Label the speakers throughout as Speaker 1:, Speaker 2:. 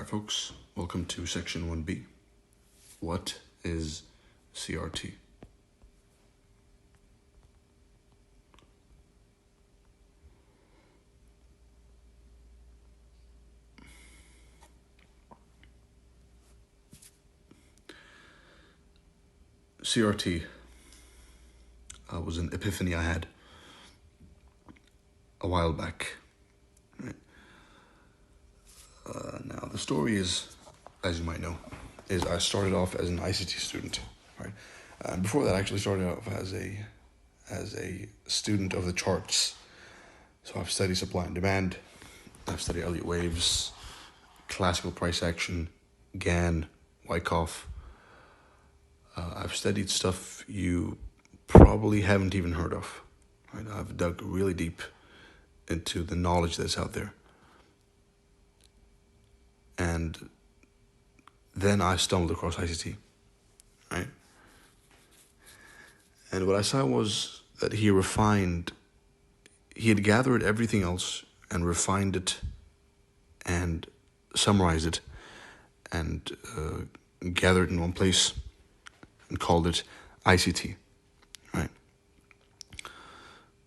Speaker 1: Alright folks, welcome to section 1B. What is CRT? CRT was an epiphany I had a while back. Right? Now the story is, as you might know, is I started off as an ICT student, right? And before that, I actually started off as a student of the charts. So I've studied supply and demand, I've studied Elliott waves, classical price action, Gann, Wyckoff. I've studied stuff you probably haven't even heard of. Right? I've dug really deep into the knowledge that's out there. And then I stumbled across ICT, right? And what I saw was that he had gathered everything else and refined it and summarized it and gathered in one place and called it ICT, right?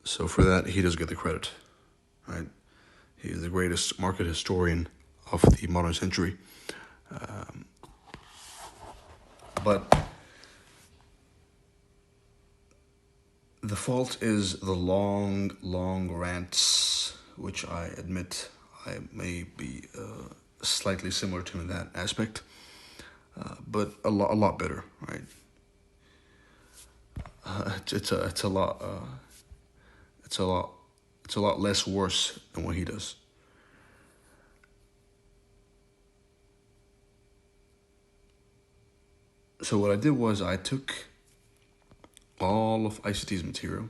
Speaker 1: So for that, he does get the credit, right? He's the greatest market historian of the modern century. But the fault is the long rants, which I admit I may be slightly similar to in that aspect, but a lot better, right? It's a lot less worse than what he does. So what I did was I took all of ICT's material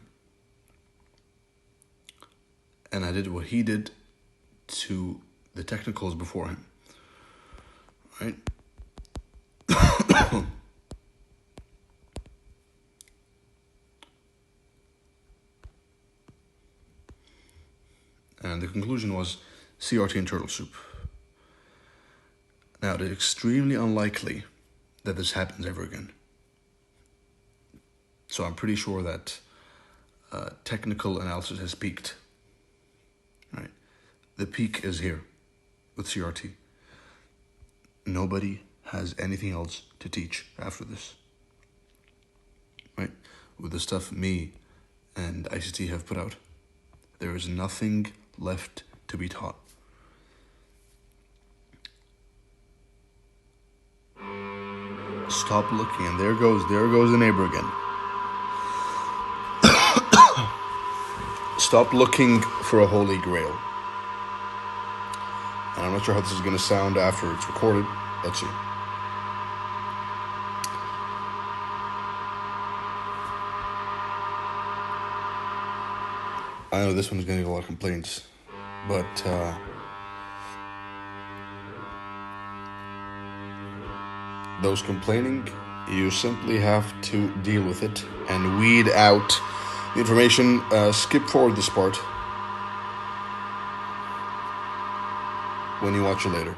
Speaker 1: and I did what he did to the technicals before him, right? And the conclusion was CRT and turtle soup. Now, it is extremely unlikely that this happens ever again. So I'm pretty sure that technical analysis has peaked. Right? The peak is here with CRT. Nobody has anything else to teach after this. Right? With the stuff me and ICT have put out, there is nothing left to be taught. Stop looking, and there goes the neighbor again. Stop looking for a holy grail. And I'm not sure how this is going to sound after it's recorded. Let's see. I know this one's going to get a lot of complaints, but those complaining, you simply have to deal with it and weed out the information. Skip forward this part when you watch it later.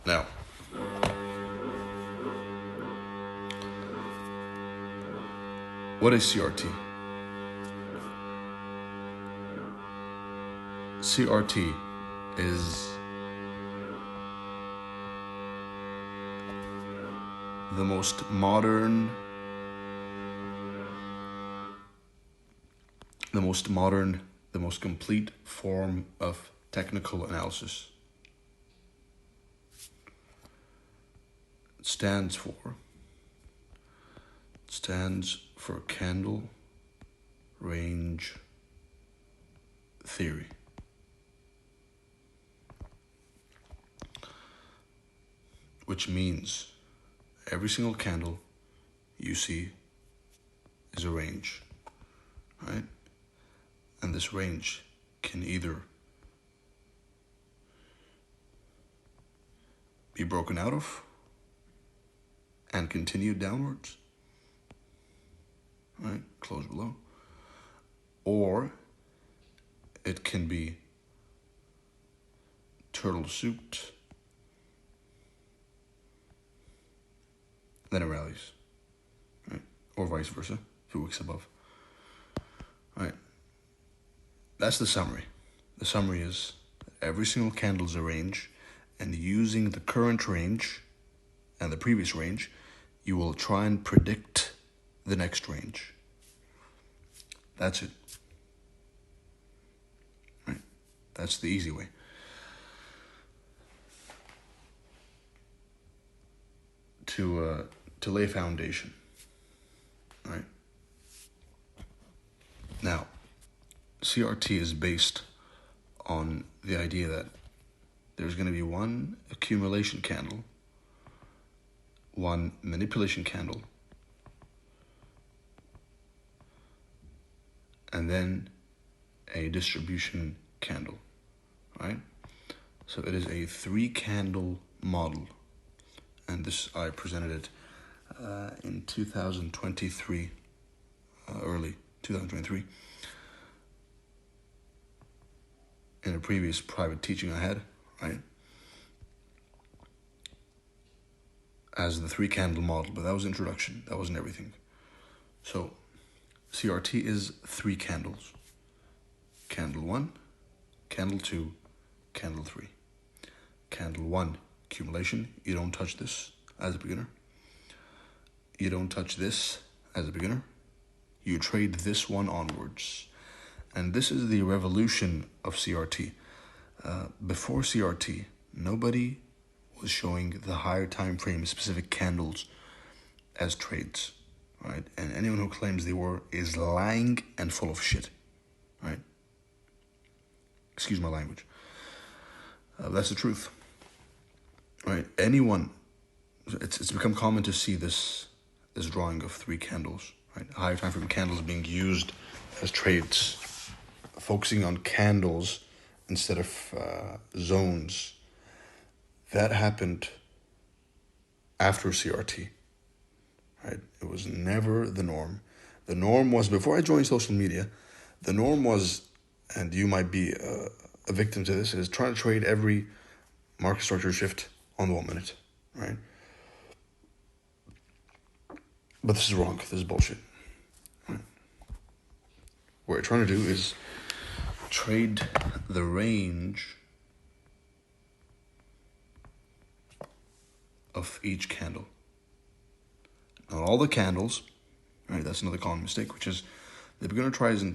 Speaker 1: Now, what is CRT? CRT is the most modern, the most complete form of technical analysis. It stands for candle range theory. Which means every single candle you see is a range, right? And this range can either be broken out of and continue downwards, right? Close below. Or it can be turtle suit, then it rallies, right? Or vice versa, 2 weeks above, right? That's the summary. The summary is every single candle is a range, and using the current range and the previous range, you will try and predict the next range. That's it. Right? That's the easy way. To lay a foundation. Right? Now, CRT is based on the idea that there's going to be one accumulation candle, one manipulation candle, and then a distribution candle, right? So it is a 3-candle model, and this I presented it in 2023, early 2023, in a previous private teaching I had, right? As the 3-candle model, but that was introduction. That wasn't everything. So CRT is 3 candles. Candle 1, candle 2, candle 3. Candle 1, accumulation. You don't touch this as a beginner. You don't touch this as a beginner. You trade this one onwards. And this is the revolution of CRT. Before CRT, nobody was showing the higher time frame specific candles as trades, right? And anyone who claims they were is lying and full of shit, right? Excuse my language. That's the truth, right? Anyone, it's become common to see this drawing of 3 candles, right? Higher time frame candles being used as trades, focusing on candles instead of zones. That happened after CRT, right? It was never the norm. The norm was, before I joined social media, the norm was, and you might be a victim to this, is trying to trade every market structure shift on the 1 minute, right? But this is wrong. This is bullshit. Right? What you're trying to do is trade the range of each candle. Not all the candles, right? That's another common mistake, which is the beginner tries to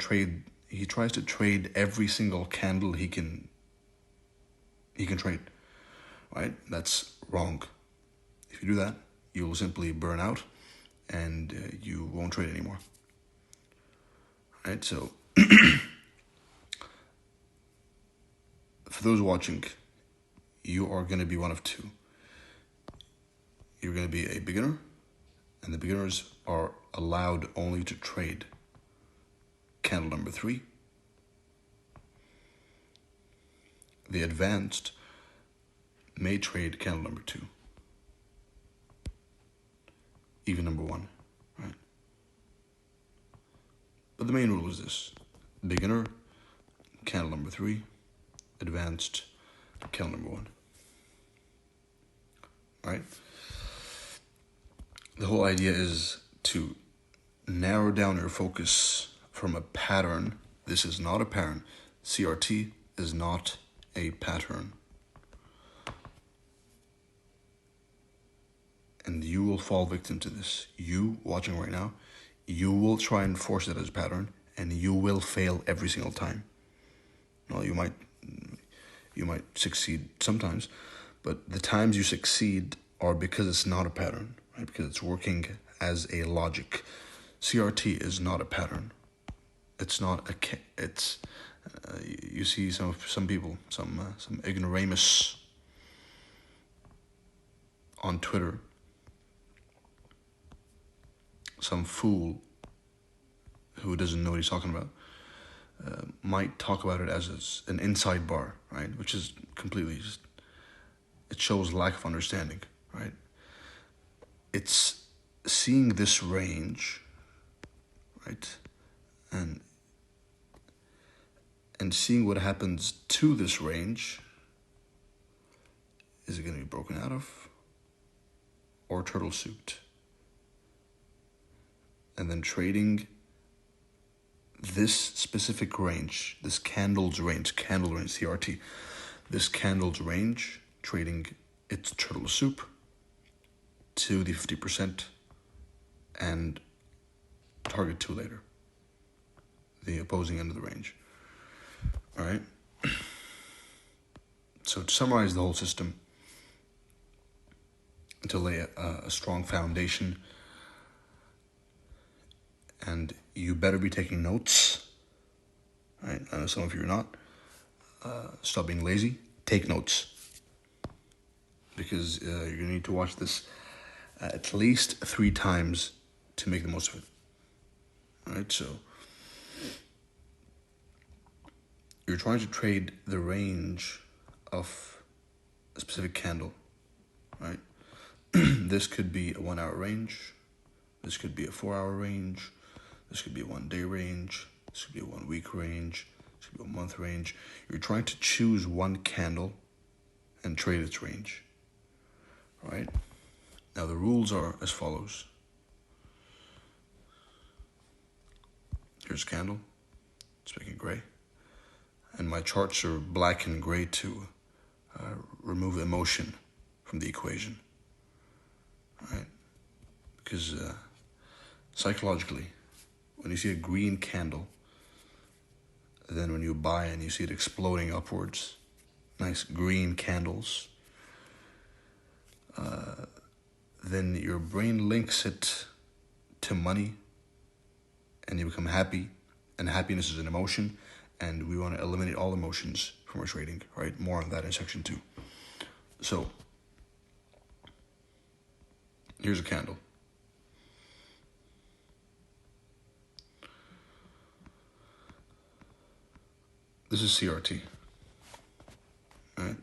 Speaker 1: trade every single candle he can trade, right? That's wrong. If you do that, you will simply burn out and you won't trade anymore. Right? So for those watching, you are going to be one of 2. You're going to be a beginner, and the beginners are allowed only to trade candle number 3. The advanced may trade candle number 2, even number 1, right? But the main rule is this: beginner, candle number 3, advanced, candle number 1, right? The whole idea is to narrow down your focus from a pattern. This is not a pattern. CRT is not a pattern. And you will fall victim to this. You watching right now, you will try and force it as a pattern, and you will fail every single time. Well, you might succeed sometimes, but the times you succeed are because it's not a pattern, right? Because it's working as a logic. CRT is not a pattern. It's not it's you see some people, some ignoramus on Twitter, some fool who doesn't know what he's talking about, might talk about it as an inside bar, right? Which is completely just, it shows lack of understanding, right? It's seeing this range, right? And seeing what happens to this range is it going to be broken out of or turtle souped? And then trading this specific range, this candle range, CRT, this candle's range, trading its turtle soup to the 50% and target 2 later, the opposing end of the range. All right. So to summarize the whole system, to lay a strong foundation, and you better be taking notes. Right? I know some of you are not. Stop being lazy. Take notes, because you're gonna need to watch this at least 3 times to make the most of it. All right, so you're trying to trade the range of a specific candle, right? This could be a 1 hour range. This could be a 4 hour range. This could be a 1 day range. This could be a 1 week range. This could be a month range. You're trying to choose one candle and trade its range, right? Now the rules are as follows. Here's a candle. It's making gray. And my charts are black and gray to remove emotion from the equation, right? Because psychologically, when you see a green candle, then when you buy and you see it exploding upwards, nice green candles, then your brain links it to money and you become happy, and happiness is an emotion, and we want to eliminate all emotions from our trading, right? More on that in section 2. So, here's a candle. This is CRT, right?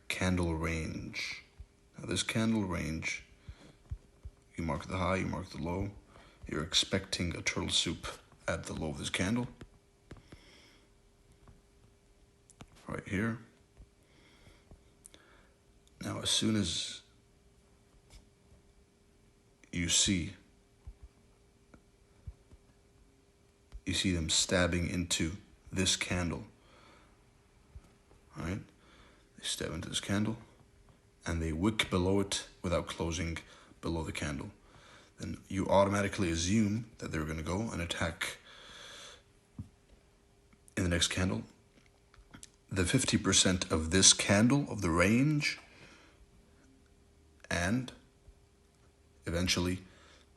Speaker 1: Candle range. Now this candle range, you mark the high, you mark the low. You're expecting a turtle soup at the low of this candle. Right here. Now as soon as you see them stabbing into this candle, right? They stab into this candle and they wick below it without closing below the candle. Then you automatically assume that they're going to go and attack in the next candle. The 50% of this candle, of the range, and eventually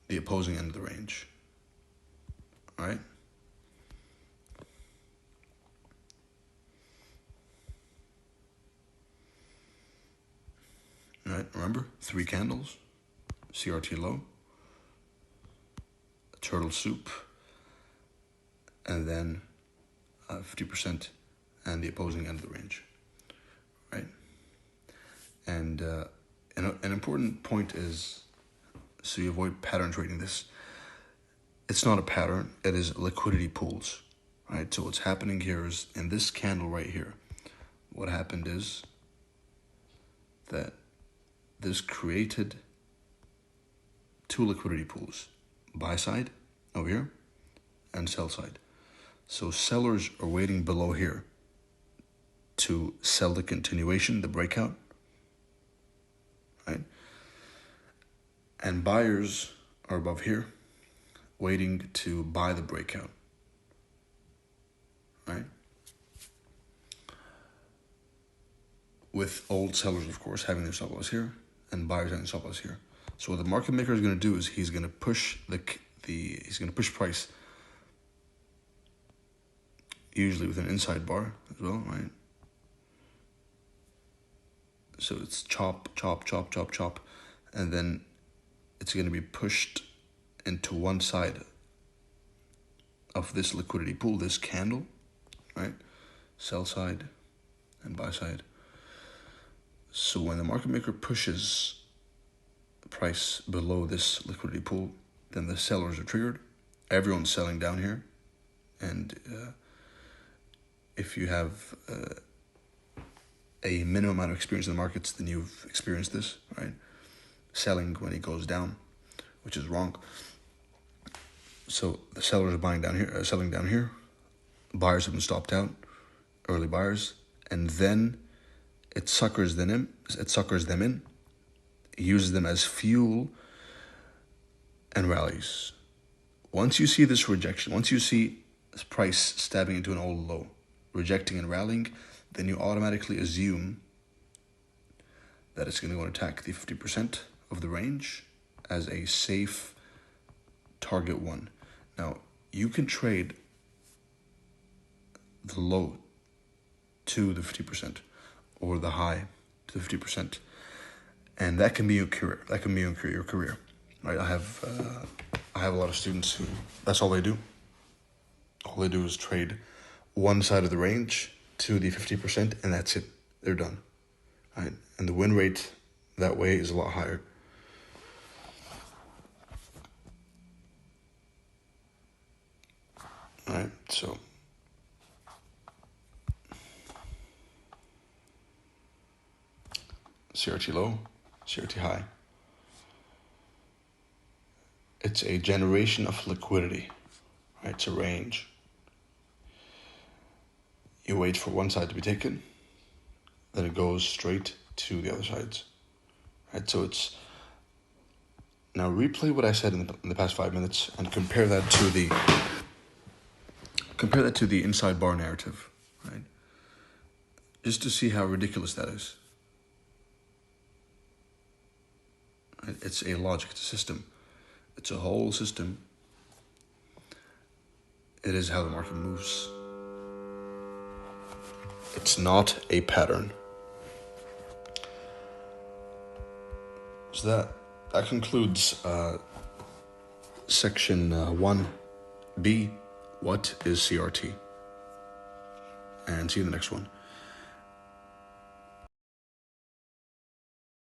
Speaker 1: the opposing end of the range. All right? All right, remember, 3 candles, CRT low, a turtle soup, and then 50% and the opposing end of the range, right? And an important point is, so you avoid pattern trading this, it's not a pattern, it is liquidity pools, right? So what's happening here is, in this candle right here, what happened is that this created 2 liquidity pools, buy side over here and sell side. So sellers are waiting below here to sell the continuation, the breakout, right? And buyers are above here waiting to buy the breakout, right? With old sellers, of course, having their stop loss here and buyers having stop loss here. So what the market maker is going to do is he's going to push he's going to push price, usually with an inside bar as well, right? So it's chop, chop, chop, chop, chop, and then it's going to be pushed into one side of this liquidity pool, this candle, right? Sell side and buy side. So when the market maker pushes the price below this liquidity pool, then the sellers are triggered. Everyone's selling down here. And if you have a minimum amount of experience in the markets, then you've experienced this, right? Selling when it goes down, which is wrong. So the sellers are buying down here, selling down here. Buyers have been stopped out, early buyers, and then it suckers them in. It uses them as fuel and rallies. Once you see this rejection, once you see this price stabbing into an old low, rejecting and rallying, then you automatically assume that it's going to go and attack the 50% of the range as a safe target one. Now, you can trade the low to the 50% or the high to the 50%, and that can be your career. That can be your career, right? I have a lot of students who that's all they do. All they do is trade one side of the range to the 50%, and that's it. They're done, right? And the win rate that way is a lot higher. All right, so CRT low, CRT high. It's a generation of liquidity, right? It's a range. You wait for one side to be taken, then it goes straight to the other sides, right? So it's, now replay what I said in the past 5 minutes and compare that to the inside bar narrative, right? Just to see how ridiculous that is. It's a logic, it's a system. It's a whole system. It is how the market moves. It's not a pattern. So that concludes section 1B, what is CRT? And see you in the next one.